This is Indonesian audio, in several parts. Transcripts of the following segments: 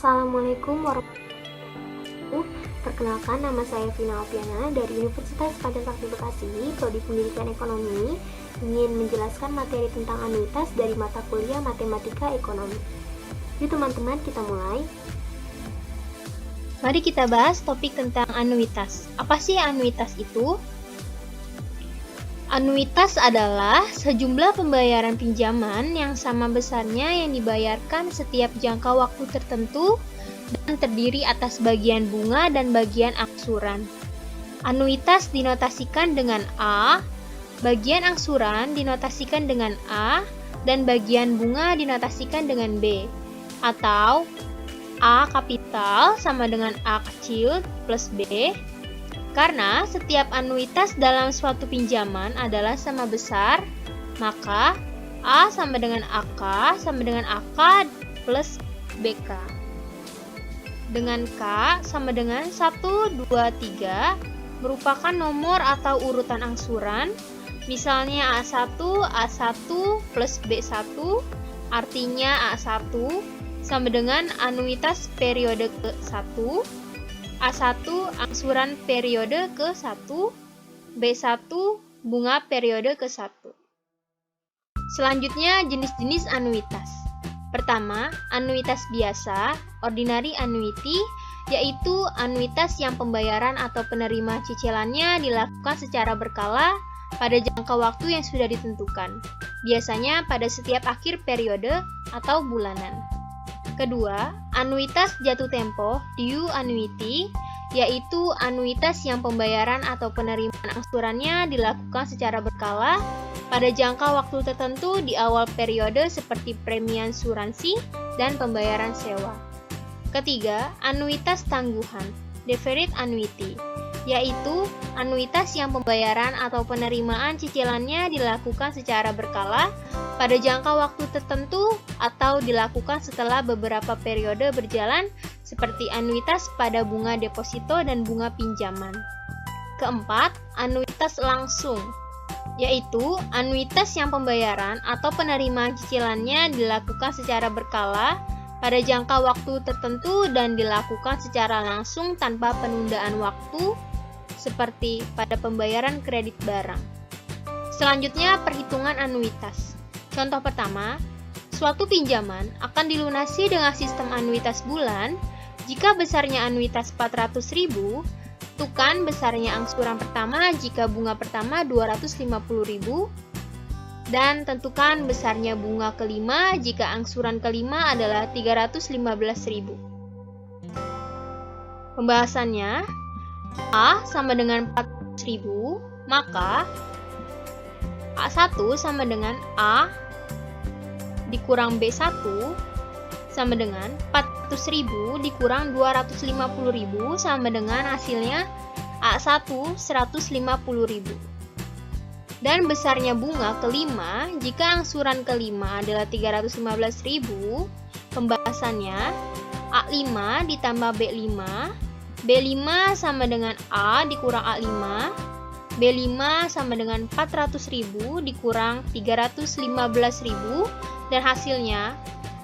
Assalamualaikum warahmatullahi wabarakatuh. Perkenalkan, nama saya Vina Alfiana dari Universitas Pancasila Bekasi, Prodi Pendidikan Ekonomi, ingin menjelaskan materi tentang anuitas dari mata kuliah Matematika Ekonomi. Yuk teman-teman, kita mulai. Mari kita bahas topik tentang anuitas. Apa sih anuitas itu? Anuitas adalah sejumlah pembayaran pinjaman yang sama besarnya yang dibayarkan setiap jangka waktu tertentu dan terdiri atas bagian bunga dan bagian angsuran. Anuitas dinotasikan dengan A, bagian angsuran dinotasikan dengan A, dan bagian bunga dinotasikan dengan B. Atau A kapital sama dengan A kecil plus B. Karena setiap anuitas dalam suatu pinjaman adalah sama besar, maka A sama dengan AK sama dengan AK plus BK. Dengan K sama dengan 1, 2, 3 merupakan nomor atau urutan angsuran. Misalnya A1 plus B1, artinya A1 sama dengan anuitas periode ke-1, A1 angsuran periode ke-1, B1 bunga periode ke-1. Selanjutnya jenis-jenis anuitas. Pertama, anuitas biasa, ordinary annuity, yaitu anuitas yang pembayaran atau penerima cicilannya dilakukan secara berkala pada jangka waktu yang sudah ditentukan, biasanya pada setiap akhir periode atau bulanan. Kedua, anuitas jatuh tempo, due annuity, yaitu anuitas yang pembayaran atau penerimaan angsurannya dilakukan secara berkala pada jangka waktu tertentu di awal periode seperti premi asuransi dan pembayaran sewa. Ketiga, anuitas tangguhan, deferred annuity, yaitu anuitas yang pembayaran atau penerimaan cicilannya dilakukan secara berkala pada jangka waktu tertentu atau dilakukan setelah beberapa periode berjalan seperti anuitas pada bunga deposito dan bunga pinjaman. Keempat, anuitas langsung, yaitu anuitas yang pembayaran atau penerimaan cicilannya dilakukan secara berkala pada jangka waktu tertentu dan dilakukan secara langsung tanpa penundaan waktu seperti pada pembayaran kredit barang. Selanjutnya, perhitungan anuitas. Contoh pertama, suatu pinjaman akan dilunasi dengan sistem anuitas bulan jika besarnya anuitas 400.000, tentukan besarnya angsuran pertama jika bunga pertama 250.000, dan tentukan besarnya bunga kelima jika angsuran kelima adalah 315.000. Pembahasannya, A sama dengan 400.000, maka A1 sama dengan A dikurang B1 sama dengan 400.000 dikurang 250.000 sama dengan hasilnya A1 150.000. Dan besarnya bunga kelima jika angsuran kelima adalah 315.000, pembahasannya A5 ditambah B5, B5 sama dengan A dikurang A5, B5 sama dengan 400.000 dikurang 315.000, dan hasilnya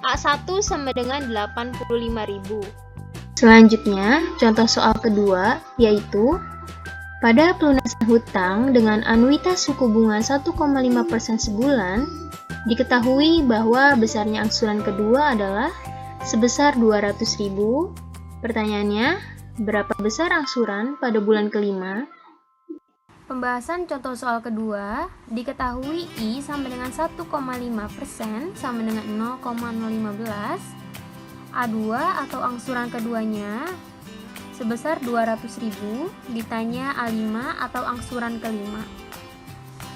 A1 sama dengan 85.000. Selanjutnya, contoh soal kedua, yaitu pada pelunasan hutang dengan anuitas suku bunga 1,5% sebulan, diketahui bahwa besarnya angsuran kedua adalah sebesar 200.000. Pertanyaannya, berapa besar angsuran pada bulan kelima? Pembahasan contoh soal kedua, diketahui I sama dengan 1,5% sama dengan 0,015, A2 atau angsuran keduanya sebesar 200.000, ditanya A5 atau angsuran kelima.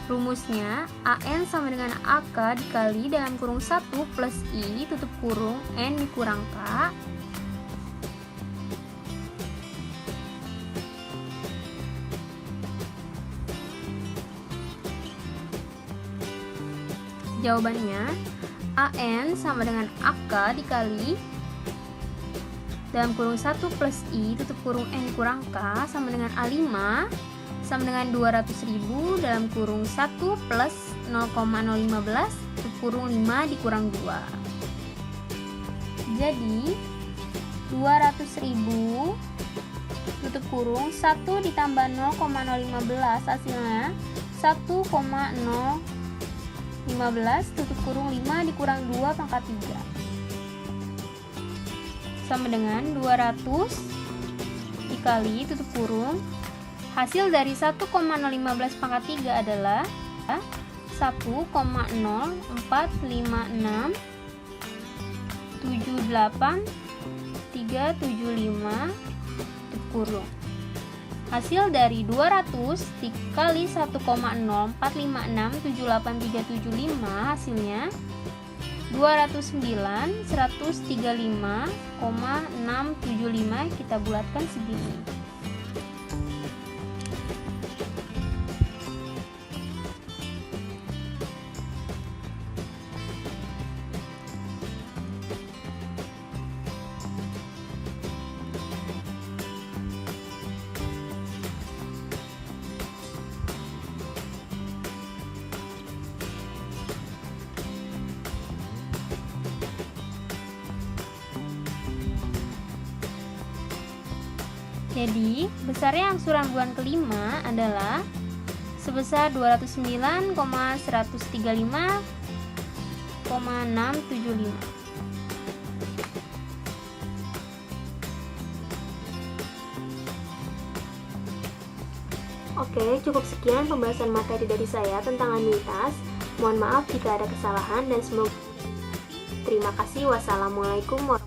Rumusnya, AN sama dengan AK dikali dalam kurung 1 plus I tutup kurung N dikurang K. Jawabannya, AN sama dengan AK dikali dalam kurung 1 plus I tutup kurung N kurang K sama dengan A5 sama dengan 200.000 dalam kurung 1 plus 0,015 tutup kurung 5 dikurang 2. Jadi 200.000 tutup kurung 1 ditambah 0,015 hasilnya 1,015 tutup kurung 5 dikurang 2 pangkat 3 sama dengan 200 dikali tutup kurung hasil dari 1,015 pangkat 3 adalah 1,0456375 tutup kurung. Hasil dari 200 dikali 1,045678375 hasilnya 209.135,675 kita bulatkan segini. Jadi, besarnya angsuran bulan kelima adalah sebesar 209,135,675. Oke, cukup sekian pembahasan materi dari saya tentang anuitas. Mohon maaf jika ada kesalahan dan semoga. Terima kasih. Wassalamualaikum warahmatullahi wabarakatuh.